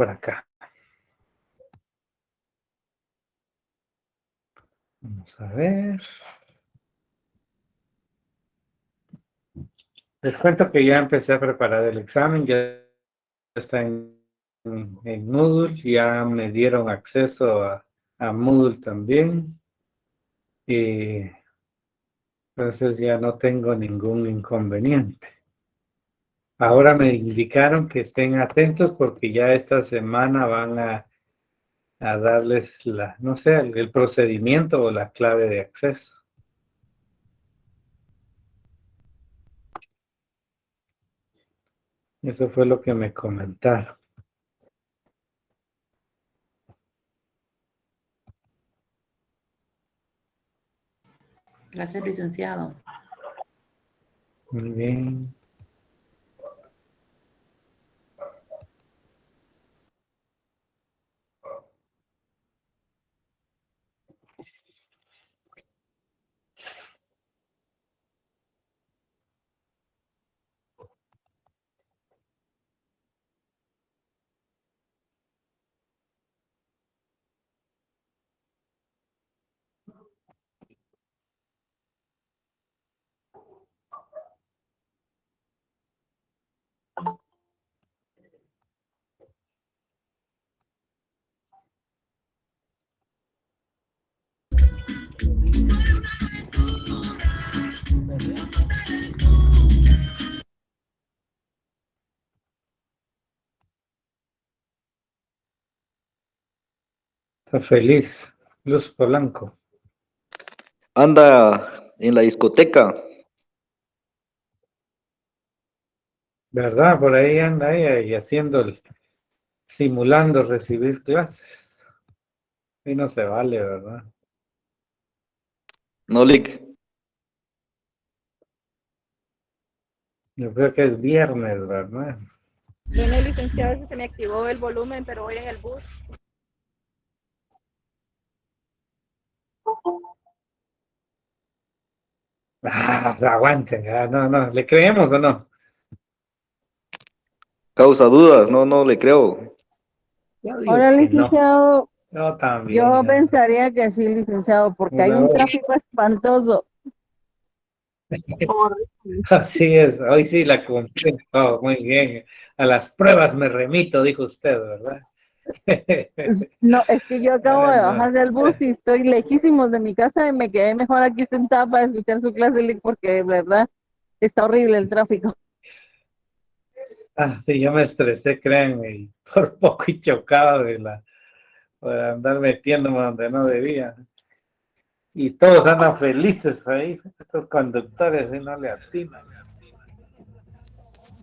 por acá. Vamos a ver. Les cuento que ya empecé a preparar el examen, ya está en Moodle, ya me dieron acceso a Moodle también. Y entonces ya no tengo ningún inconveniente. Ahora me indicaron que estén atentos porque ya esta semana van a darles no sé, el procedimiento o la clave de acceso. Eso fue lo que me comentaron. Gracias, licenciado. Muy bien. Está feliz. Luz Polanco. Anda en la discoteca. ¿Verdad? Por ahí anda ella y simulando recibir clases. Y no se vale, ¿verdad? No, Lick. Yo creo que es viernes, ¿verdad? Bueno, licenciado, se me activó el volumen, pero voy en el bus. Aguanten, no, ¿le creemos o no? Causa dudas, no le creo. Yo digo Hola, que no. licenciado. Yo también. Yo Ya. pensaría que sí, licenciado, porque hay un tráfico espantoso. Así es, hoy sí la cumplí. Oh, muy bien. A las pruebas me remito, dijo usted, ¿verdad? No, es que yo acabo de Bueno, bajar del bus y estoy lejísimos de mi casa y me quedé mejor aquí sentada para escuchar su clase, porque de verdad está horrible el tráfico. sí, yo me estresé, créanme, y por poco y chocaba por andar metiéndome donde no debía. Y todos andan felices ahí, estos conductores, y no le atinan.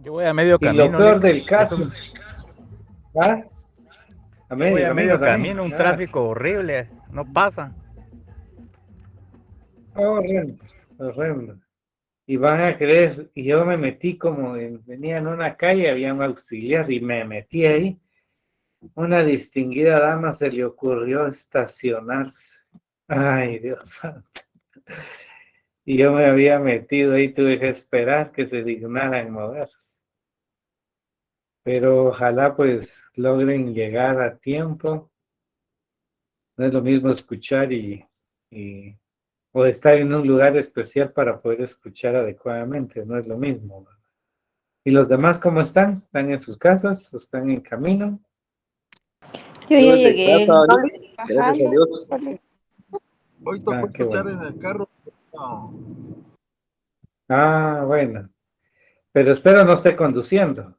Yo voy a medio Y lo camino, peor Lick. del caso, ¿ah? A Yo voy medio a camino medio también. camino, un tráfico horrible, no pasa. Horrendo, horrendo. Y van a creer, y yo me metí venía en una calle, había un auxiliar y me metí ahí. Una distinguida dama se le ocurrió estacionarse. Ay, Dios santo. Y yo me había metido ahí, tuve que esperar que se dignara en moverse. Pero ojalá pues logren llegar a tiempo. No es lo mismo escuchar o estar en un lugar especial para poder escuchar adecuadamente, no es lo mismo. ¿Y los demás cómo están? ¿Están en sus casas? ¿O están en camino? Yo ya llegué Gracias a bajando. Dios. Hoy tocó Qué escuchar bueno. en el carro. No. Bueno. Pero espero no esté conduciendo.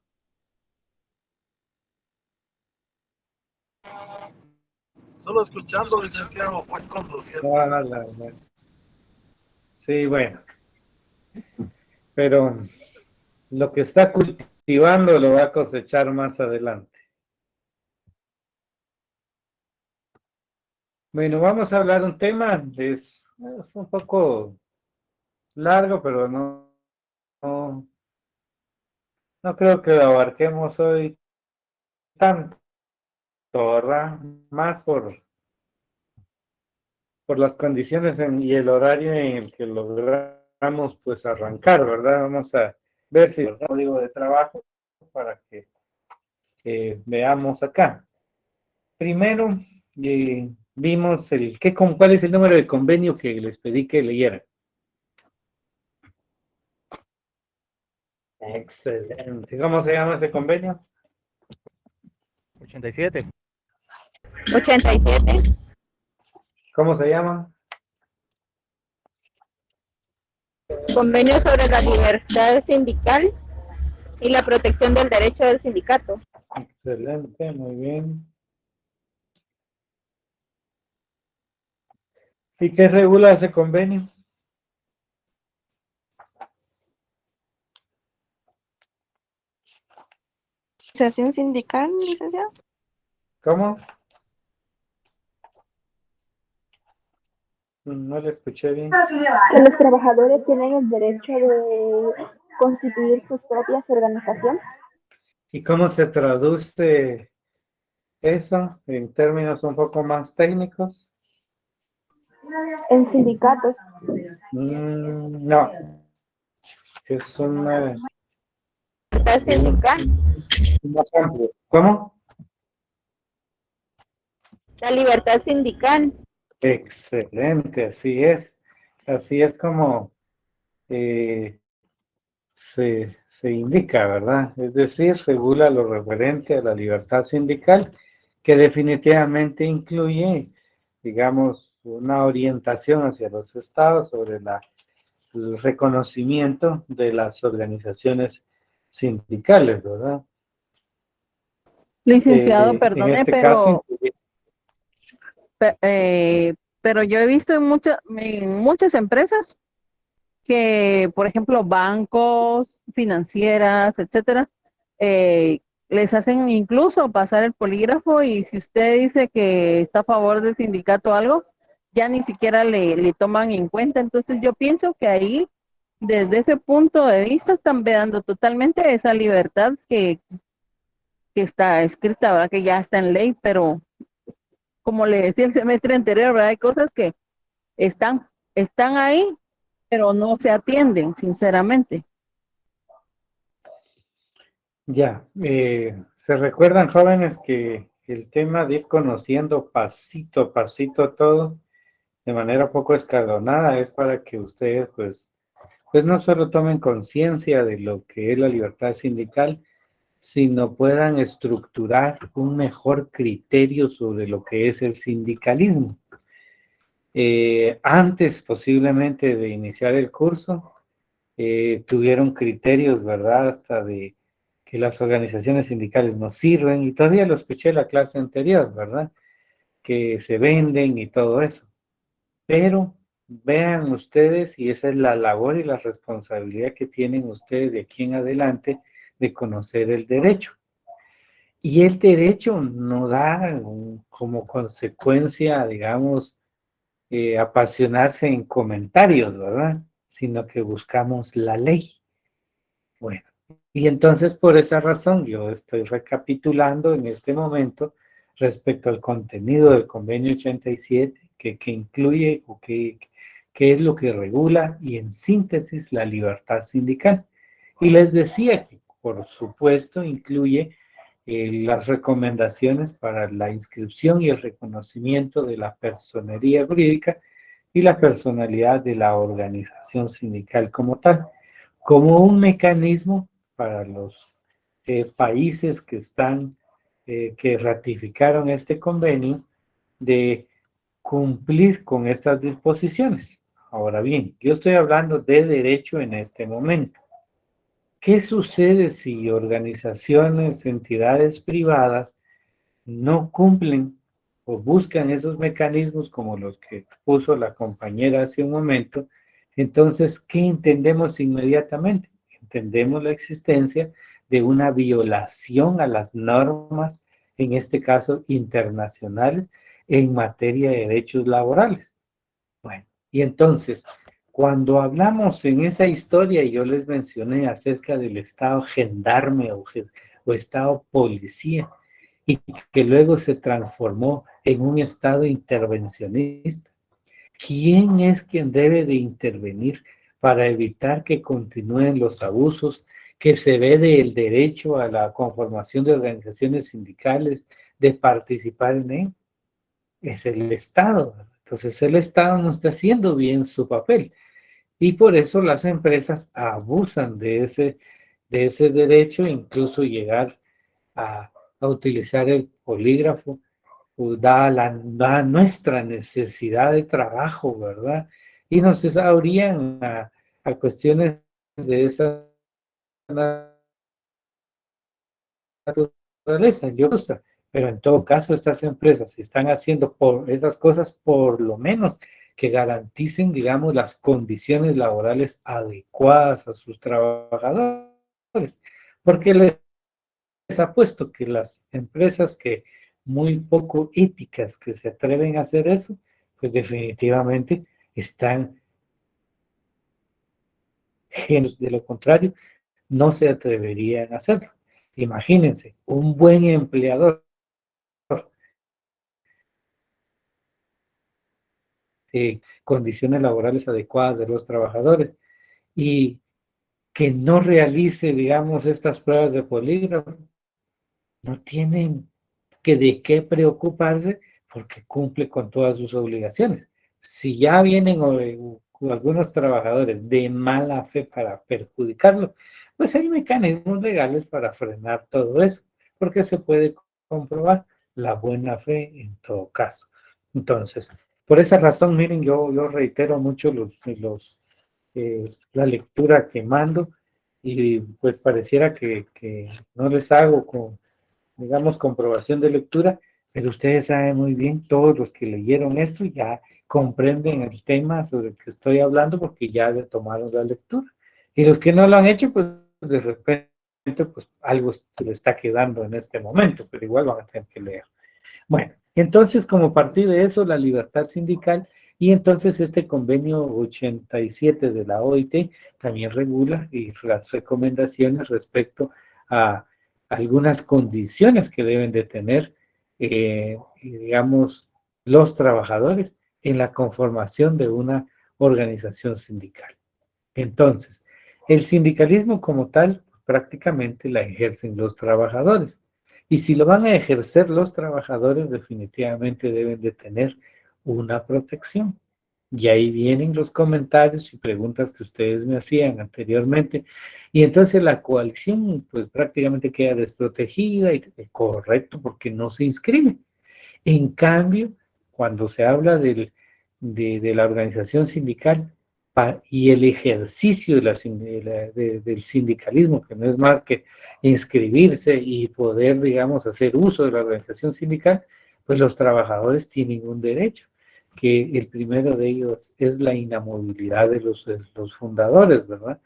Solo escuchando, licenciado, voy conduciendo. Sí, bueno. Pero lo que está cultivando lo va a cosechar más adelante. Bueno, vamos a hablar un tema, es un poco largo, pero no, no creo que lo abarquemos hoy tanto, ¿verdad? Más por las condiciones y el horario en el que logramos pues arrancar, ¿verdad? Vamos a ver si el código de trabajo para que veamos acá. Primero, vimos cuál es el número de convenio que les pedí que leyeran. Excelente. ¿Cómo se llama ese convenio? 87. 87. ¿Cómo se llama? Convenio sobre la libertad sindical y la protección del derecho del sindicato. Excelente, muy bien. ¿Y qué regula ese convenio? ¿Organización sindical, licenciado? ¿Cómo? No le escuché bien. Que los trabajadores tienen el derecho de constituir sus propias organizaciones. ¿Y cómo se traduce eso en términos un poco más técnicos? En sindicatos. No, es una Libertad sindical. más amplio. ¿Cómo? La libertad sindical. Excelente, así es. Así es como se indica, ¿verdad? Es decir, regula lo referente a la libertad sindical, que definitivamente incluye, digamos, una orientación hacia los estados sobre el reconocimiento de las organizaciones sindicales, ¿verdad? Licenciado, En perdone, este caso, pero yo he visto en muchas empresas que, por ejemplo, bancos, financieras, etcétera, les hacen incluso pasar el polígrafo y si usted dice que está a favor del sindicato o algo, ya ni siquiera le toman en cuenta. Entonces yo pienso que ahí, desde ese punto de vista, están vedando totalmente esa libertad que está escrita, ¿verdad? Que ya está en ley, pero como le decía el semestre anterior, ¿verdad? Hay cosas que están ahí, pero no se atienden, sinceramente. ya, se recuerdan, jóvenes, que el tema de ir conociendo pasito a pasito todo de manera poco escalonada es para que ustedes, pues no solo tomen conciencia de lo que es la libertad sindical, sino puedan estructurar un mejor criterio sobre lo que es el sindicalismo. Antes, posiblemente, de iniciar el curso, tuvieron criterios, ¿verdad? Hasta de que las organizaciones sindicales no sirven, y todavía lo escuché en la clase anterior, ¿verdad? Que se venden y todo eso. Pero vean ustedes, y esa es la labor y la responsabilidad que tienen ustedes de aquí en adelante, de conocer el derecho. Y el derecho no da como consecuencia, digamos, apasionarse en comentarios, ¿verdad? Sino que buscamos la ley. Bueno, y entonces por esa razón yo estoy recapitulando en este momento respecto al contenido del convenio 87, que incluye o que es lo que regula y en síntesis la libertad sindical. Y les decía que por supuesto incluye las recomendaciones para la inscripción y el reconocimiento de la personería jurídica y la personalidad de la organización sindical como tal, como un mecanismo para los países que ratificaron este convenio de cumplir con estas disposiciones. Ahora bien, yo estoy hablando de derecho en este momento. ¿Qué sucede si organizaciones, entidades privadas no cumplen o buscan esos mecanismos como los que expuso la compañera hace un momento? Entonces, ¿qué entendemos inmediatamente? Entendemos la existencia de una violación a las normas, en este caso internacionales, en materia de derechos laborales. Bueno, y entonces, cuando hablamos en esa historia, yo les mencioné acerca del estado gendarme o estado policía, y que luego se transformó en un estado intervencionista. ¿Quién es quien debe de intervenir para evitar que continúen los abusos que se ve del derecho a la conformación de organizaciones sindicales, de participar en él, es el Estado. Entonces el Estado no está haciendo bien su papel y por eso las empresas abusan de ese derecho, incluso llegar a utilizar el polígrafo, pues, da nuestra necesidad de trabajo, ¿verdad? Y nos abrían a cuestiones de esa naturaleza, yo gusta. Pero en todo caso, estas empresas están haciendo por esas cosas, por lo menos que garanticen, digamos, las condiciones laborales adecuadas a sus trabajadores. Porque les apuesto que las empresas que muy poco éticas que se atreven a hacer eso, pues definitivamente están genos. De lo contrario, no se atreverían a hacerlo. Imagínense, un buen empleador condiciones laborales adecuadas de los trabajadores y que no realice, digamos, estas pruebas de polígrafo, no tienen que de qué preocuparse porque cumple con todas sus obligaciones. Si ya vienen algunos trabajadores de mala fe para perjudicarlo, pues hay mecanismos legales para frenar todo eso, porque se puede comprobar la buena fe en todo caso. Entonces, por esa razón, miren, yo reitero mucho la lectura que mando y pues pareciera que no les hago con, digamos, comprobación de lectura, pero ustedes saben muy bien, todos los que leyeron esto ya comprenden el tema sobre el que estoy hablando porque ya le tomaron la lectura. Y los que no lo han hecho, pues de repente, pues algo se le está quedando en este momento, pero igual van a tener que leer. Bueno, entonces como partir de eso, la libertad sindical y entonces este convenio 87 de la OIT también regula y las recomendaciones respecto a algunas condiciones que deben de tener, digamos, los trabajadores en la conformación de una organización sindical. Entonces, el sindicalismo como tal prácticamente la ejercen los trabajadores. Y si lo van a ejercer los trabajadores, definitivamente deben de tener una protección. Y ahí vienen los comentarios y preguntas que ustedes me hacían anteriormente. Y entonces la coalición pues prácticamente queda desprotegida y correcto porque no se inscribe. En cambio, cuando se habla de la organización sindical y el ejercicio del sindicalismo, que no es más que inscribirse y poder, digamos, hacer uso de la organización sindical, pues los trabajadores tienen un derecho, que el primero de ellos es la inamovilidad de los fundadores, ¿verdad?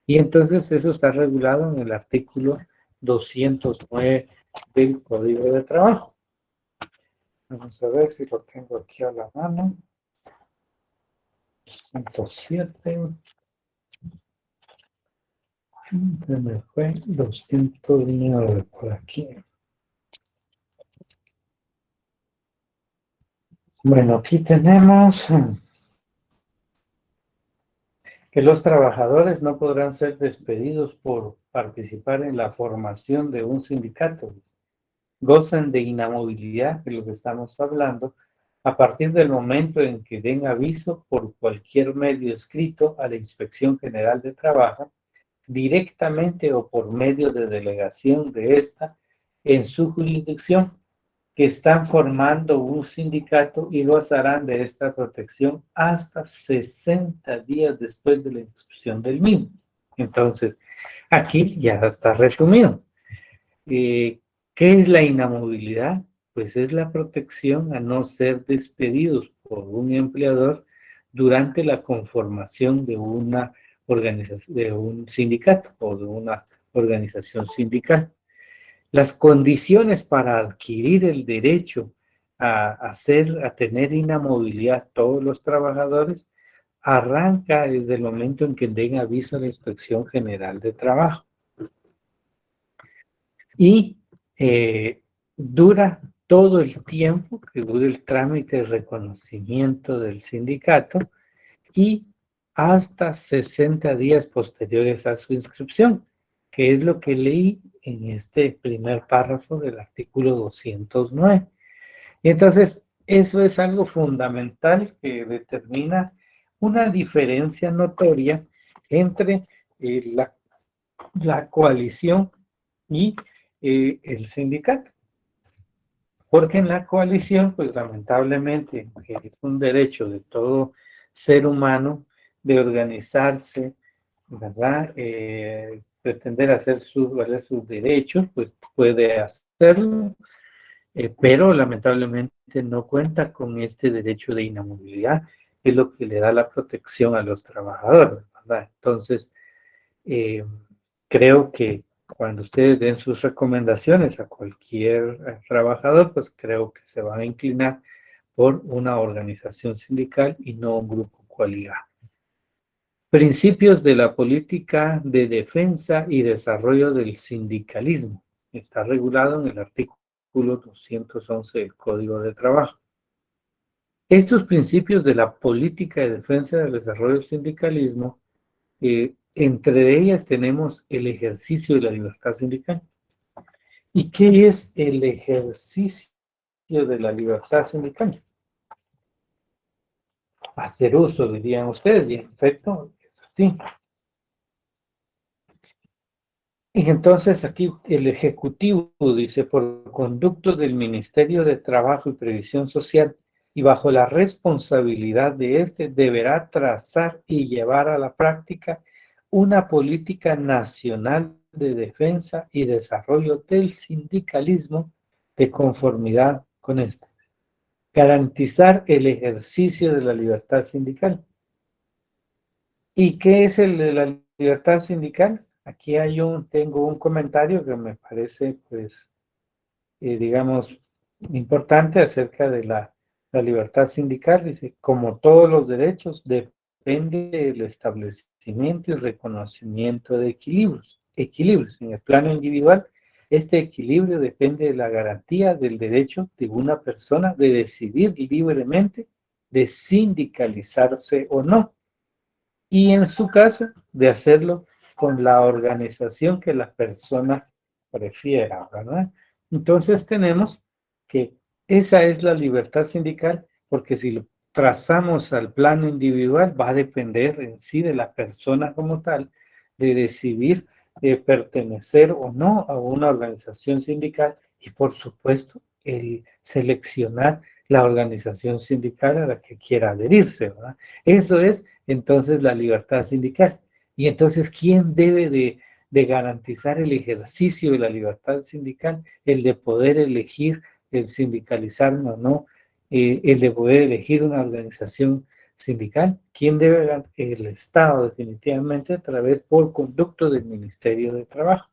Y entonces eso está regulado en el artículo 209 del Código de Trabajo. Vamos a ver si lo tengo aquí a la mano. 107. Se me fue 209 por aquí. Bueno, aquí tenemos que los trabajadores no podrán ser despedidos por participar en la formación de un sindicato. Gozan de inamovilidad, de lo que estamos hablando, a partir del momento en que den aviso por cualquier medio escrito a la Inspección General de Trabajo, directamente o por medio de delegación de esta en su jurisdicción, que están formando un sindicato y gozarán de esta protección hasta 60 días después de la inscripción del mismo. Entonces, aquí ya está resumido. ¿Qué es la inamovilidad? Pues es la protección a no ser despedidos por un empleador durante la conformación de una organización, de un sindicato o de una organización sindical. Las condiciones para adquirir el derecho a tener inamovilidad todos los trabajadores arranca desde el momento en que den aviso a la Inspección General de Trabajo. Y dura todo el tiempo que dure el trámite de reconocimiento del sindicato y hasta 60 días posteriores a su inscripción, que es lo que leí en este primer párrafo del artículo 209. Y entonces, eso es algo fundamental que determina una diferencia notoria entre la coalición y el sindicato. Porque en la coalición, pues lamentablemente, es un derecho de todo ser humano de organizarse, ¿verdad? Pretender hacer valer sus derechos, pues puede hacerlo, pero lamentablemente no cuenta con este derecho de inamovilidad, que es lo que le da la protección a los trabajadores, ¿verdad? Entonces, creo que cuando ustedes den sus recomendaciones a cualquier trabajador, pues creo que se van a inclinar por una organización sindical y no un grupo coaligado. Principios de la política de defensa y desarrollo del sindicalismo. Está regulado en el artículo 211 del Código de Trabajo. Estos principios de la política de defensa y del desarrollo del sindicalismo, entre ellas tenemos el ejercicio de la libertad sindical. ¿Y qué es el ejercicio de la libertad sindical? Hacer uso, dirían ustedes, y en efecto, sí. Y entonces aquí el Ejecutivo dice, por conducto del Ministerio de Trabajo y Previsión Social y bajo la responsabilidad de este, deberá trazar y llevar a la práctica una política nacional de defensa y desarrollo del sindicalismo de conformidad con este. Garantizar el ejercicio de la libertad sindical. ¿Y qué es el de la libertad sindical? Aquí tengo un comentario que me parece, pues, digamos, importante acerca de la libertad sindical. Dice, como todos los derechos, depende del establecimiento y reconocimiento de equilibrios. Equilibrios. En el plano individual, este equilibrio depende de la garantía del derecho de una persona de decidir libremente de sindicalizarse o no. Y en su caso, de hacerlo con la organización que la persona prefiera, ¿verdad? Entonces tenemos que esa es la libertad sindical, porque si lo trazamos al plano individual, va a depender en sí de la persona como tal, de decidir pertenecer o no a una organización sindical y, por supuesto, el seleccionar la organización sindical a la que quiera adherirse, ¿verdad? Eso es entonces la libertad sindical. Y entonces, ¿quién debe de garantizar el ejercicio de la libertad sindical? El de poder elegir el sindicalizarme o no, el de poder elegir una organización sindical. ¿Quién debe? El Estado, definitivamente, a través por conducto del Ministerio de Trabajo.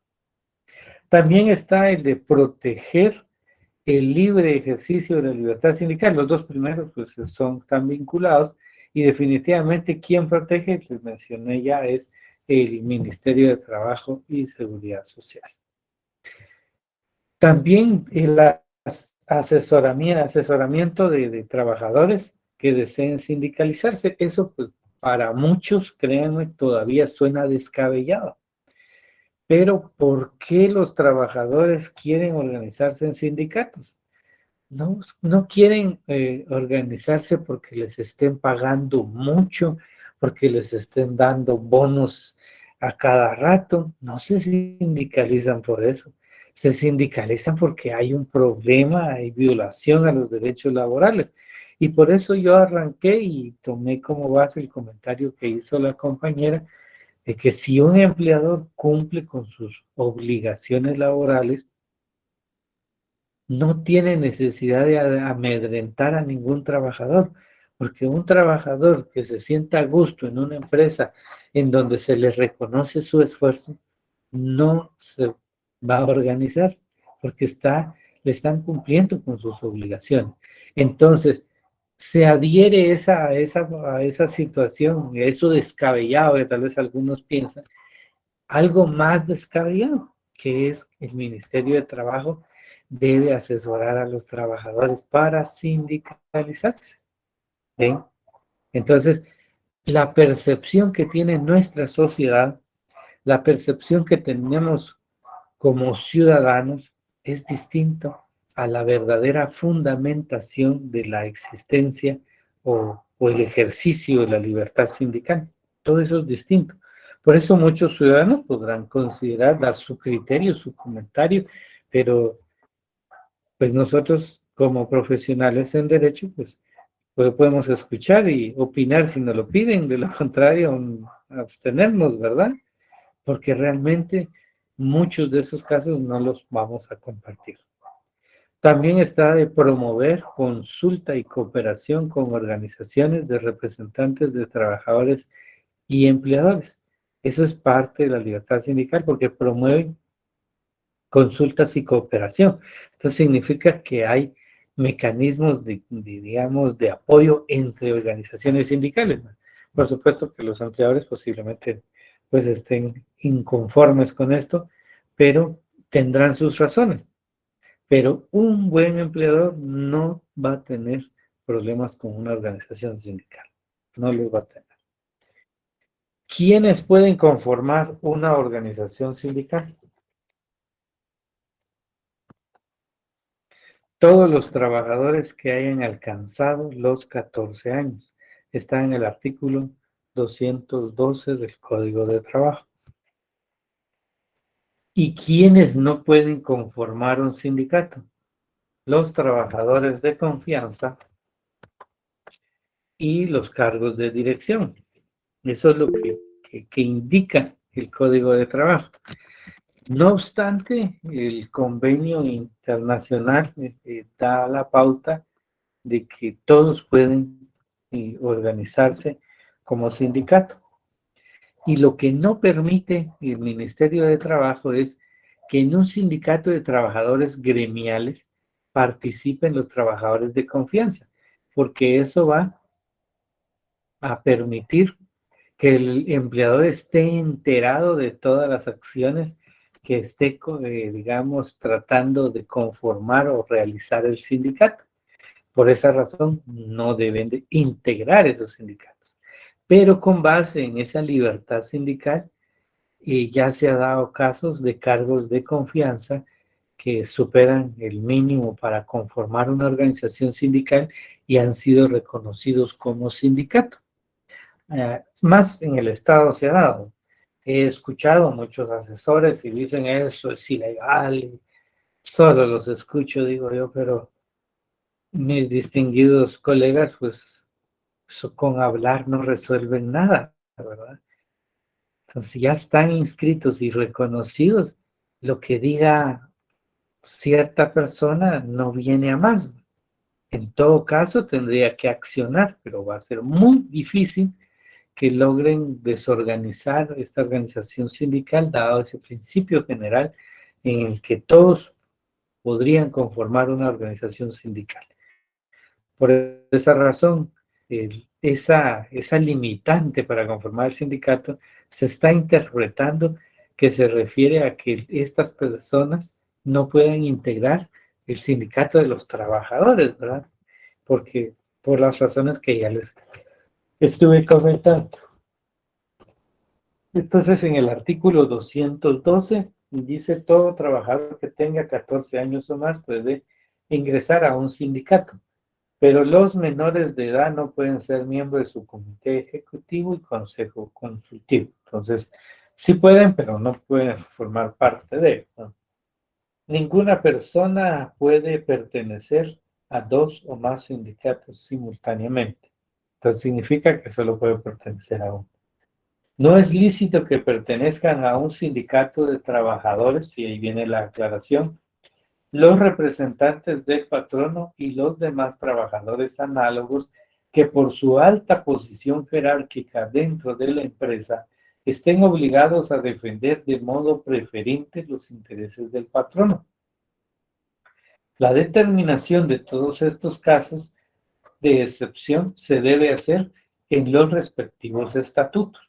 También está el de proteger el libre ejercicio de la libertad sindical. Los dos primeros pues son tan vinculados y definitivamente quien protege, les mencioné ya, es el Ministerio de Trabajo y Seguridad Social. También el asesoramiento de trabajadores que deseen sindicalizarse. Eso pues para muchos, créanme, todavía suena descabellado. Pero ¿por qué los trabajadores quieren organizarse en sindicatos? No quieren organizarse porque les estén pagando mucho, porque les estén dando bonos a cada rato. No se sindicalizan por eso. Se sindicalizan porque hay un problema, hay violación a los derechos laborales. Y por eso yo arranqué y tomé como base el comentario que hizo la compañera de que si un empleador cumple con sus obligaciones laborales, no tiene necesidad de amedrentar a ningún trabajador, porque un trabajador que se sienta a gusto en una empresa en donde se le reconoce su esfuerzo, no se va a organizar, porque le están cumpliendo con sus obligaciones. Entonces, se adhiere a esa situación, eso descabellado que tal vez algunos piensan, algo más descabellado, que es el Ministerio de Trabajo debe asesorar a los trabajadores para sindicalizarse. ¿Ven? Entonces, la percepción que tiene nuestra sociedad la percepción que tenemos como ciudadanos es distinto a la verdadera fundamentación de la existencia o el ejercicio de la libertad sindical. Todo eso es distinto. Por eso muchos ciudadanos podrán considerar, dar su criterio, su comentario, pero pues nosotros como profesionales en derecho, pues podemos escuchar y opinar si nos lo piden, de lo contrario, abstenernos, ¿verdad? Porque realmente muchos de esos casos no los vamos a compartir. También está de promover consulta y cooperación con organizaciones de representantes de trabajadores y empleadores. Eso es parte de la libertad sindical porque promueven consultas y cooperación. Entonces significa que hay mecanismos digamos, de apoyo entre organizaciones sindicales, ¿no? Por supuesto que los empleadores posiblemente pues estén inconformes con esto, pero tendrán sus razones. Pero un buen empleador no va a tener problemas con una organización sindical. No los va a tener. ¿Quiénes pueden conformar una organización sindical? Todos los trabajadores que hayan alcanzado los 14 años. Está en el artículo 212 del Código de Trabajo. ¿Y quiénes no pueden conformar un sindicato? Los trabajadores de confianza y los cargos de dirección. Eso es lo que indica el Código de Trabajo. No obstante, el convenio internacional da la pauta de que todos pueden organizarse como sindicato. Y lo que no permite el Ministerio de Trabajo es que en un sindicato de trabajadores gremiales participen los trabajadores de confianza, porque eso va a permitir que el empleador esté enterado de todas las acciones que esté, digamos, tratando de conformar o realizar el sindicato. Por esa razón, no deben de integrar esos sindicatos. Pero con base en esa libertad sindical, ya se ha dado casos de cargos de confianza que superan el mínimo para conformar una organización sindical y han sido reconocidos como sindicato. Más en el Estado se ha dado. He escuchado muchos asesores y dicen eso es ilegal. Solo los escucho, digo yo, pero mis distinguidos colegas, pues con hablar no resuelven nada, ¿verdad? Entonces ya están inscritos y reconocidos, lo que diga cierta persona no viene a más. En todo caso, tendría que accionar, pero va a ser muy difícil que logren desorganizar esta organización sindical, dado ese principio general en el que todos podrían conformar una organización sindical. Por esa razón, esa limitante para conformar el sindicato se está interpretando que se refiere a que estas personas no puedan integrar el sindicato de los trabajadores, ¿verdad? Porque por las razones que ya les estuve comentando. Entonces, en el artículo 212 dice todo trabajador que tenga 14 años o más puede ingresar a un sindicato, pero los menores de edad no pueden ser miembros de su comité ejecutivo y consejo consultivo. Entonces, sí pueden, pero no pueden formar parte de él, ¿no? Ninguna persona puede pertenecer a dos o más sindicatos simultáneamente. Entonces, significa que solo puede pertenecer a uno. No es lícito que pertenezcan a un sindicato de trabajadores, y ahí viene la aclaración, los representantes del patrono y los demás trabajadores análogos que por su alta posición jerárquica dentro de la empresa estén obligados a defender de modo preferente los intereses del patrono. La determinación de todos estos casos de excepción se debe hacer en los respectivos estatutos,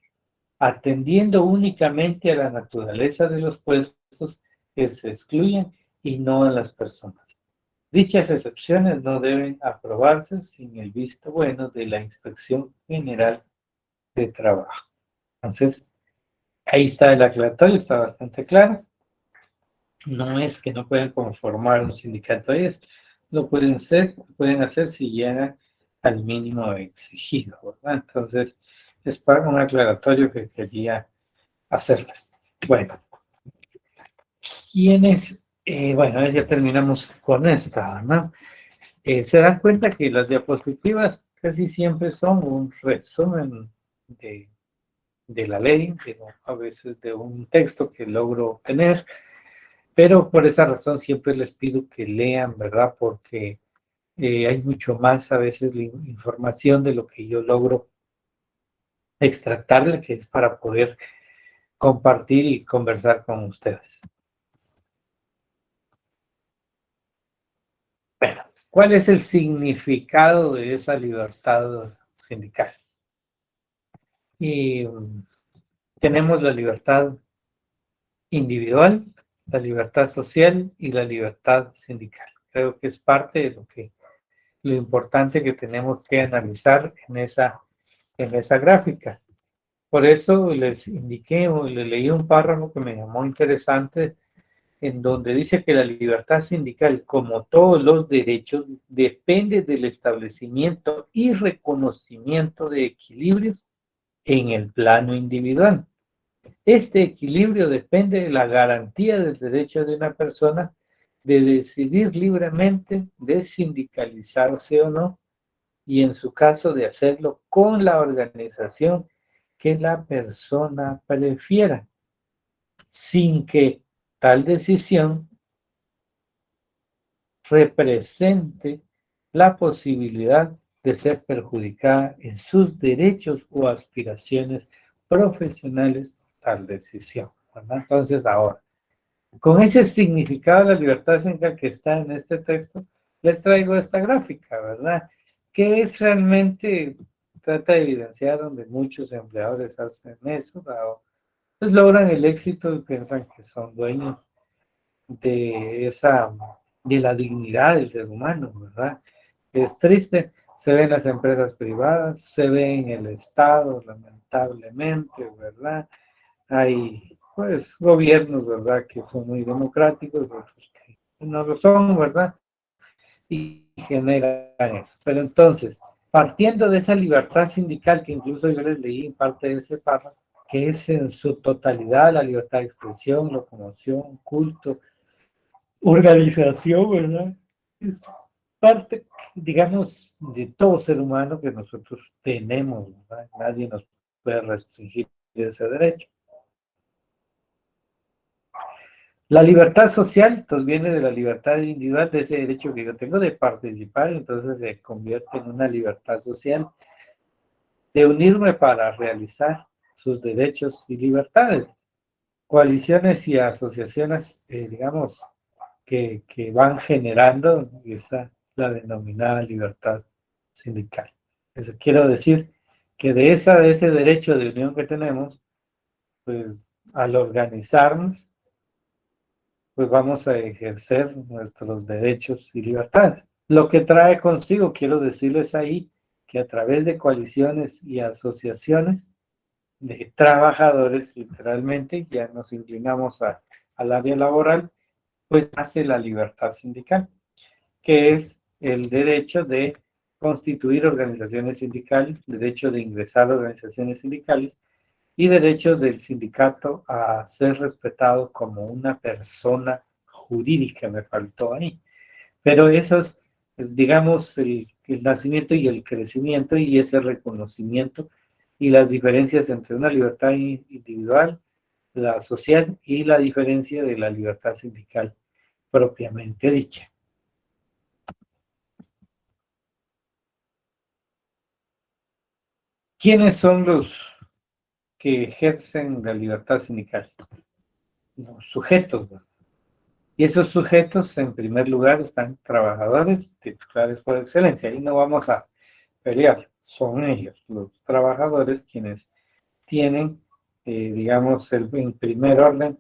atendiendo únicamente a la naturaleza de los puestos que se excluyen y no a las personas. Dichas excepciones no deben aprobarse sin el visto bueno de la Inspección General de Trabajo. Entonces, Ahí está el aclaratorio, está bastante claro. No es que no pueden conformar un sindicato, ellos lo pueden hacer si llegan al mínimo exigido, ¿verdad? Entonces, es para un aclaratorio que quería hacerles. Bueno, ¿quiénes? Bueno, ya terminamos con esta, ¿no? Se dan cuenta que las diapositivas casi siempre son un resumen de la ley, a veces de un texto que logro obtener, pero por esa razón siempre les pido que lean, ¿verdad? Porque hay mucho más a veces la información de lo que yo logro extractarle, que es para poder compartir y conversar con ustedes. Bueno, ¿cuál es el significado de esa libertad sindical? Y tenemos la libertad individual, la libertad social y la libertad sindical. Creo que es parte de lo importante que tenemos que analizar en esa gráfica. Por eso les indiqué o le leí un párrafo que me llamó interesante, en donde dice que la libertad sindical, como todos los derechos, depende del establecimiento y reconocimiento de equilibrios en el plano individual. Este equilibrio depende de la garantía del derecho de una persona de decidir libremente de sindicalizarse o no, y en su caso de hacerlo con la organización que la persona prefiera, sin que tal decisión represente la posibilidad de ser perjudicada en sus derechos o aspiraciones profesionales por tal decisión, ¿verdad? Entonces, ahora, con ese significado de la libertad sindical que está en este texto, les traigo esta gráfica, ¿verdad? Que es realmente, trata de evidenciar donde muchos empleadores hacen eso, ¿verdad? Pues logran el éxito y piensan que son dueños de de la dignidad del ser humano, ¿verdad? Es triste, se ve en las empresas privadas, se ve en el Estado, lamentablemente, ¿verdad? Hay, pues, gobiernos, ¿verdad?, que son muy democráticos, otros que no lo son, ¿verdad? Y generan eso. Pero entonces, partiendo de esa libertad sindical, que incluso yo les leí en parte de ese párrafo, que es en su totalidad la libertad de expresión, locomoción, culto, organización, ¿verdad? Es parte, digamos, de todo ser humano que nosotros tenemos, ¿verdad? Nadie nos puede restringir ese derecho. La libertad social, entonces, viene de la libertad individual, de ese derecho que yo tengo de participar, entonces se convierte en una libertad social, de unirme para realizar sus derechos y libertades. Coaliciones y asociaciones, digamos, que van generando esa, la denominada libertad sindical. Eso quiero decir que de ese derecho de unión que tenemos, pues al organizarnos, pues vamos a ejercer nuestros derechos y libertades. Lo que trae consigo, quiero decirles ahí, que a través de coaliciones y asociaciones de trabajadores, literalmente, ya nos inclinamos al área laboral, pues hace la libertad sindical, que es el derecho de constituir organizaciones sindicales, derecho de ingresar a organizaciones sindicales y derecho del sindicato a ser respetado como una persona jurídica, me faltó ahí. Pero eso es, digamos, el nacimiento y el crecimiento y ese reconocimiento y las diferencias entre una libertad individual, la social y la diferencia de la libertad sindical propiamente dicha. ¿Quiénes son los que ejercen la libertad sindical? Los sujetos, ¿no? Y esos sujetos, en primer lugar, están trabajadores titulares por excelencia. Ahí no vamos a pelear. Son ellos, los trabajadores, quienes tienen, digamos, en primer orden,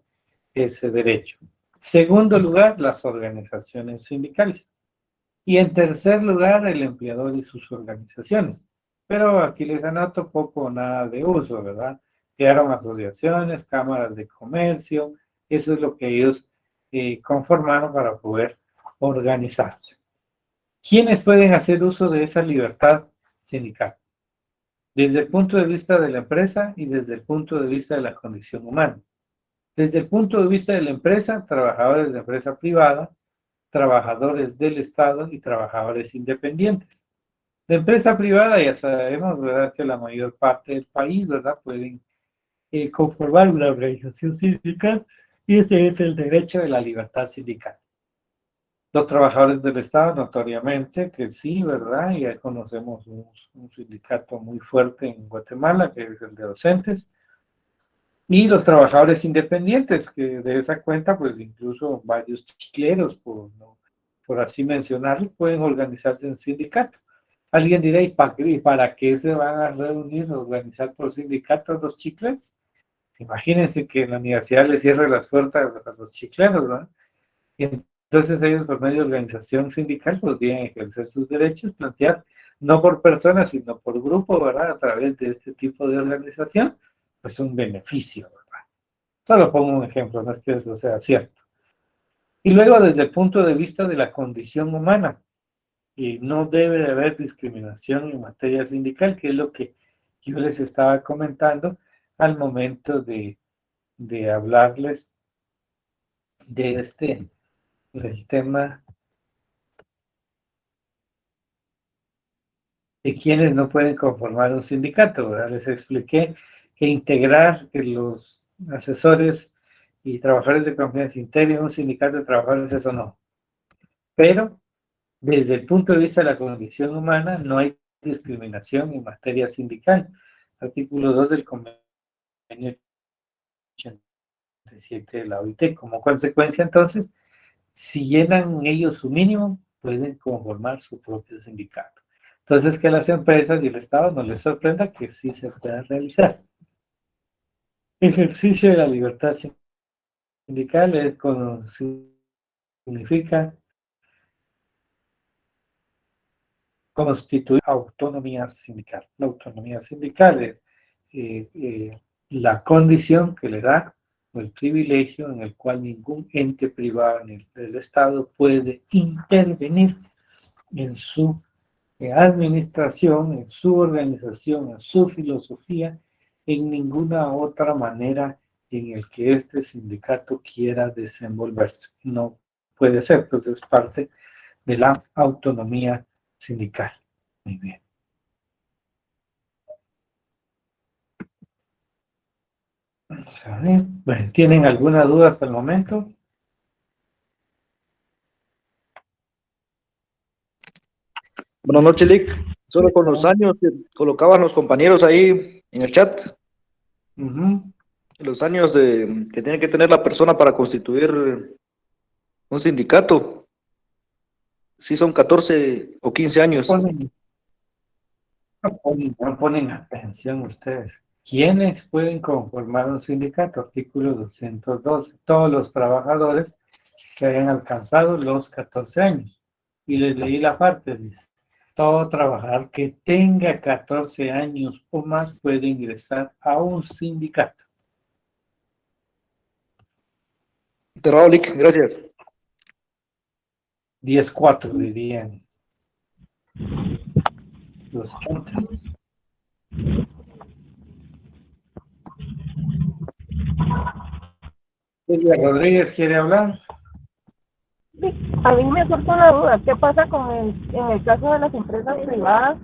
ese derecho. Segundo lugar, las organizaciones sindicales. Y en tercer lugar, el empleador y sus organizaciones. Pero aquí les anoto poco o nada de uso, ¿verdad? Crearon asociaciones, cámaras de comercio, eso es lo que ellos conformaron para poder organizarse. ¿Quiénes pueden hacer uso de esa libertad sindical? Desde el punto de vista de la empresa y desde el punto de vista de la condición humana. Desde el punto de vista de la empresa, trabajadores de empresa privada, trabajadores del Estado y trabajadores independientes. De empresa privada ya sabemos, ¿verdad?, que la mayor parte del país, ¿verdad?, pueden conformar una organización sindical y ese es el derecho de la libertad sindical. Los trabajadores del Estado, notoriamente, que sí, ¿verdad? Ya conocemos un sindicato muy fuerte en Guatemala, que es el de docentes, y los trabajadores independientes, que de esa cuenta, pues incluso varios chicleros, por así mencionarlo, pueden organizarse en sindicato. Alguien dirá, ¿y para qué se van a reunir, organizar por sindicatos los chicleros? Imagínense que en la universidad les cierre las puertas a los chicleros, ¿no? Y entonces ellos, por medio de organización sindical, podrían ejercer sus derechos, plantear, no por personas, sino por grupo, ¿verdad? A través de este tipo de organización, pues un beneficio, ¿verdad? Solo pongo un ejemplo, no es que eso sea cierto. Y luego, desde el punto de vista de la condición humana, y no debe de haber discriminación en materia sindical, que es lo que yo les estaba comentando al momento de hablarles del tema de quienes no pueden conformar un sindicato, ¿verdad? Les expliqué que integrar que los asesores y trabajadores de confianza integren un sindicato de trabajadores, eso no. Pero desde el punto de vista de la condición humana, no hay discriminación en materia sindical. Artículo 2 del convenio 87 de la OIT. Como consecuencia, entonces, si llenan ellos su mínimo, pueden conformar su propio sindicato. Entonces, que las empresas y el Estado no les sorprenda que sí se pueda realizar. Ejercicio de la libertad sindical significa constituir autonomía sindical. La autonomía sindical es la condición que le da el privilegio en el cual ningún ente privado ni el Estado puede intervenir en su administración, en su organización, en su filosofía, en ninguna otra manera en el que este sindicato quiera desenvolverse. No puede ser, entonces es parte de la autonomía sindical. Muy bien. Vamos a ver. Bueno, ¿tienen alguna duda hasta el momento? Buenas noches, Lick. Solo con los años que colocaban los compañeros ahí en el chat, los años que tiene que tener la persona para constituir un sindicato, sí son 14 o 15 años. No ponen atención ustedes. ¿Quiénes pueden conformar un sindicato? Artículo 212. Todos los trabajadores que hayan alcanzado los 14 años. Y les leí la parte, dice, todo trabajador que tenga 14 años o más puede ingresar a un sindicato. Enterrado, Lick, gracias. 10-4 dirían los chontas. Silvia Rodríguez quiere hablar. Sí, a mí me surge una duda. ¿Qué pasa en el caso de las empresas privadas,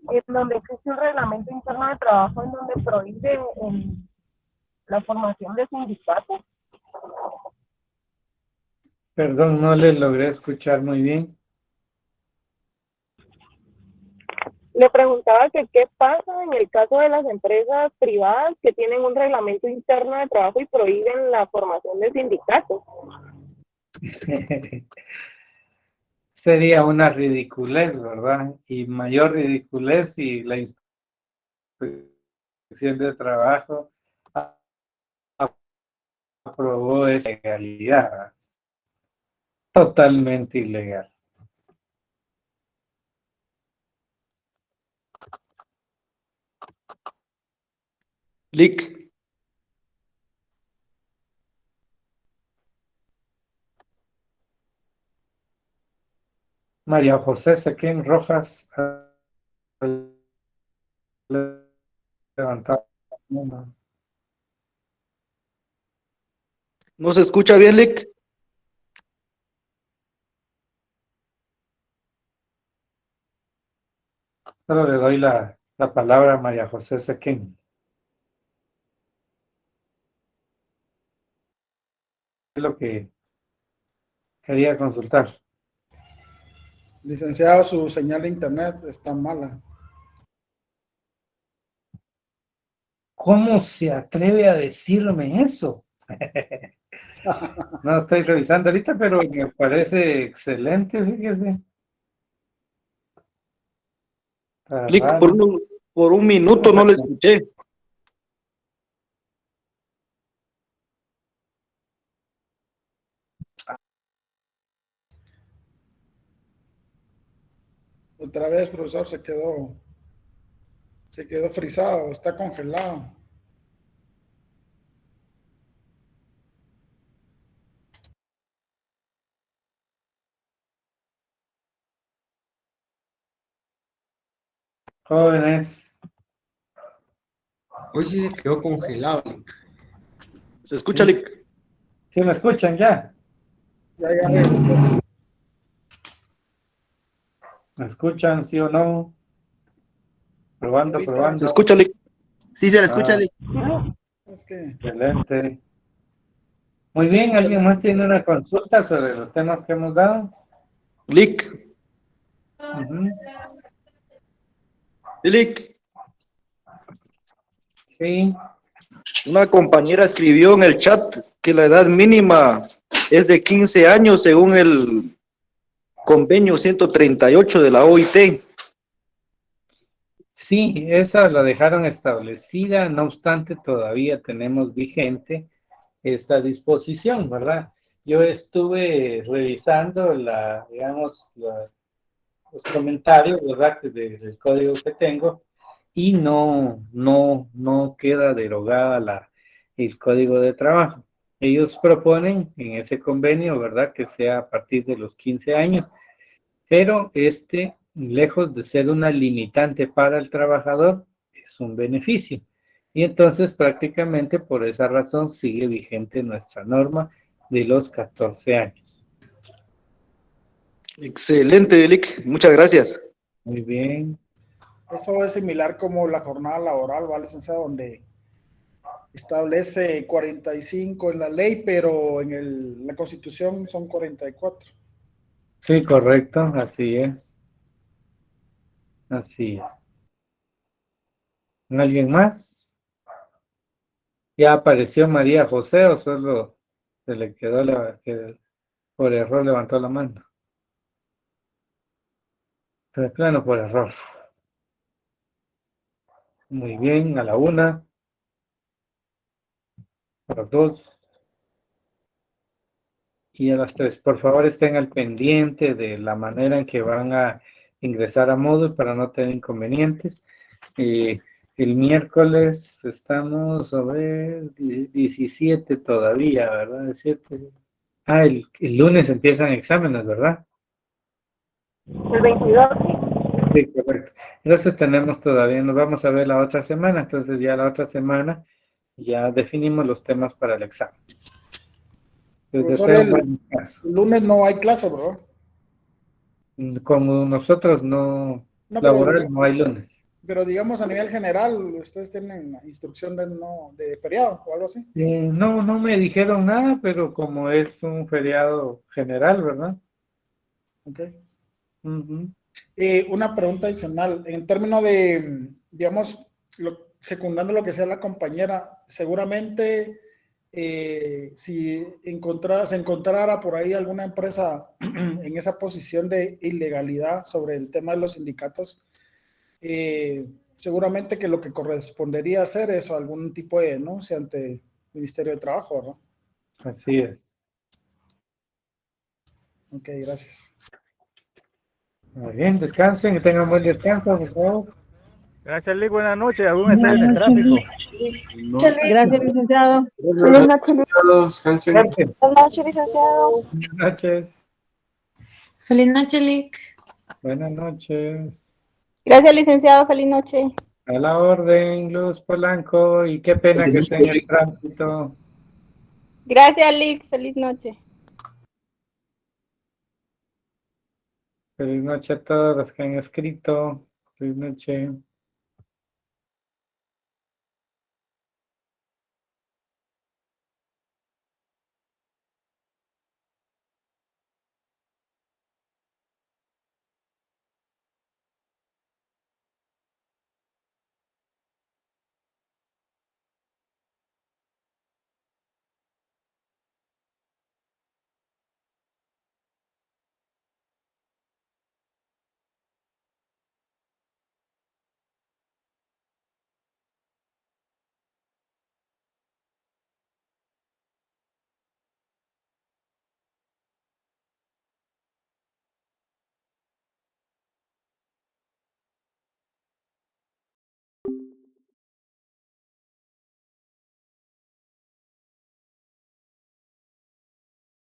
en donde existe un reglamento interno de trabajo en donde prohíbe la formación de sindicatos? Perdón, no le logré escuchar muy bien. Le preguntaba que qué pasa en el caso de las empresas privadas que tienen un reglamento interno de trabajo y prohíben la formación de sindicatos. Sería una ridiculez, ¿verdad? Y mayor ridiculez si la inspección de trabajo aprobó esa ilegalidad. Totalmente ilegal. Lick, María José Sequén Rojas. Levantar la mano. ¿No se escucha bien, Lick? Solo le doy la palabra a María José Sequén. Es lo que quería consultar. Licenciado, su señal de internet está mala. ¿Cómo se atreve a decirme eso? No estoy revisando ahorita, pero me parece excelente, fíjese. Está Lick, raro. por un minuto no le escuché. Otra vez, profesor, se quedó frisado, está congelado. Jóvenes, Hoy sí se quedó congelado. ¿Se escucha, Lick? ¿sí me escuchan ya? Ya regresó. ¿Me escuchan, sí o no? Probando, Ahorita. probando. ¿Se escucha, Lick? Sí, se le escucha. Es que Excelente. Muy bien, ¿alguien más tiene una consulta sobre los temas que hemos dado? Lick, Ujú. Lick. Sí, Una compañera escribió en el chat que la edad mínima es de 15 años según el convenio 138 de la OIT. sí, esa la dejaron establecida, no obstante todavía tenemos vigente esta disposición, ¿verdad? Yo estuve revisando los comentarios, ¿verdad? Del código que tengo y no queda derogada el código de trabajo. Ellos proponen en ese convenio, ¿verdad? Que sea a partir de los 15 años, pero lejos de ser una limitante para el trabajador, es un beneficio. Y entonces prácticamente por esa razón sigue vigente nuestra norma de los 14 años. Excelente, Lick. Muchas gracias. Muy bien. eso es similar como la jornada laboral, ¿va, licenciado? Donde establece 45 en la ley, pero en la Constitución son 44. Sí, correcto, así es. Así es. ¿Alguien más? ¿Ya apareció María José o solo se le quedó que por error levantó la mano? Pero de plano por error. Muy bien, a la 1, a las 2 y a las 3. Por favor, estén al pendiente de la manera en que van a ingresar a Moodle para no tener inconvenientes. El miércoles estamos, a ver, 17 todavía, ¿verdad? 17. El lunes empiezan exámenes, ¿verdad? El 22, sí. Sí, correcto. Entonces tenemos todavía, nos vamos a ver la otra semana, entonces ya la otra semana ya definimos los temas para el examen. Les Profesor, deseo un buen descanso. el lunes no hay clase, ¿verdad? Como nosotros no, No, laboral no hay lunes. pero digamos a nivel general, ustedes tienen instrucción de feriado o algo así. No me dijeron nada, pero como es un feriado general, ¿verdad? Ok. Ujú. Una pregunta adicional. En términos de, digamos, secundando lo que sea la compañera, seguramente si se encontrara por ahí alguna empresa en esa posición de ilegalidad sobre el tema de los sindicatos, seguramente que lo que correspondería hacer es algún tipo de denuncia ante el Ministerio de Trabajo, ¿no? Así es. Ok, gracias. Muy bien, descansen, que tengan buen descanso, por favor. Gracias, Lick. Buenas noches. Aún estoy en el tráfico. Gracias, licenciado. Feliz noche, Gracias. Buenas noches, licenciado. Buenas noches. Feliz noche, Lick. Buenas noches. Gracias, licenciado. Feliz noche. A la orden, Luz Polanco, y qué pena que esté en el tránsito. Gracias, Lick. Feliz noche. Feliz noche a todos los que han escrito. Feliz noche.